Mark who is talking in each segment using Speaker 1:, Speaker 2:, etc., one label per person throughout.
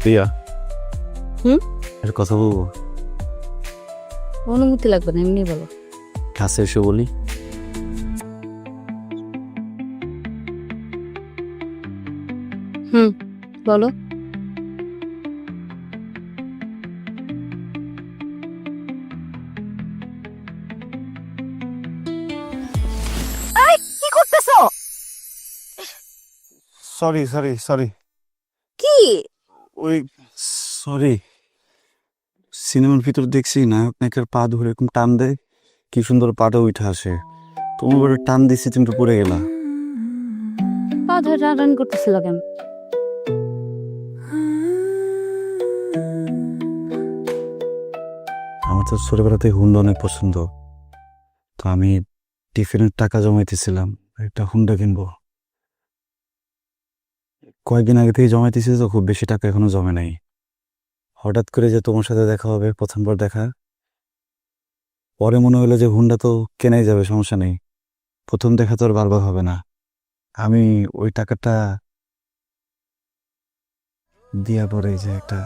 Speaker 1: প্রিয়া
Speaker 2: হুম?
Speaker 1: এর কথা বলবো?
Speaker 2: অনুমতি লাগবে না, এমনি বলো।
Speaker 1: কাছে এসে বলি।
Speaker 2: হুম, বলো। কি করতেছো?
Speaker 1: সরি সরি সরি
Speaker 2: কি?
Speaker 1: ওই সরি, সিনেমার ভিতর দেখছি নায়ক নায়িকার পা ধরে এরকম টান দেয়, কি সুন্দর পাটা উঠে আসে। তোমার বড় টান দিছি, তুমি তো পড়ে গেলা।
Speaker 2: পা ধরে টানাটানি করতেছিল কেন?
Speaker 1: আমার তো ছোটবেলাতে হুন্ডা অনেক পছন্দ, তো আমি টিফিনের টাকা জমাইতেছিলাম, একটা হুন্ডা কিনবো। কয়েকদিন আগে থেকে জমাইতেছি, তো খুব বেশি টাকা এখনো জমে নাই। হঠাৎ করে যে তোমার সাথে দেখা হবে, প্রথমবার দেখা, পরে মনে হলো যে হুন্ডা তো কেনাই যাবে, সমস্যা নেই। প্রথম দেখা তো আর বারবার হবে না। আমি ওই টাকাটা দিয়া পরে যে একটা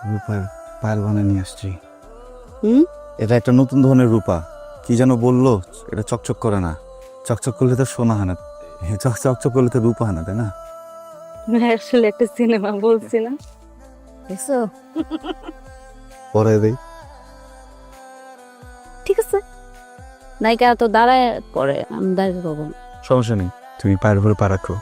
Speaker 1: রূপার পায়েল বানিয়ে নিয়ে আসছি।
Speaker 2: হুম?
Speaker 1: এটা একটা নতুন ধরনের রূপা, কি যেন বললো, এটা চকচক করে না। চকচক করলে তো সোনা হয় না, চকচক করলে তো রূপা হয় না, তাই না?
Speaker 2: আসলে একটা সিনেমা বলছি না, বুঝছো?
Speaker 1: পরে দেই।
Speaker 2: ঠিক আছে, নায়িকা তো দাঁড়ায় পরে, আমি দাঁড়িয়ে পাবো না।
Speaker 1: সমস্যা নেই, তুমি পায়ের উপরে পা রাখো।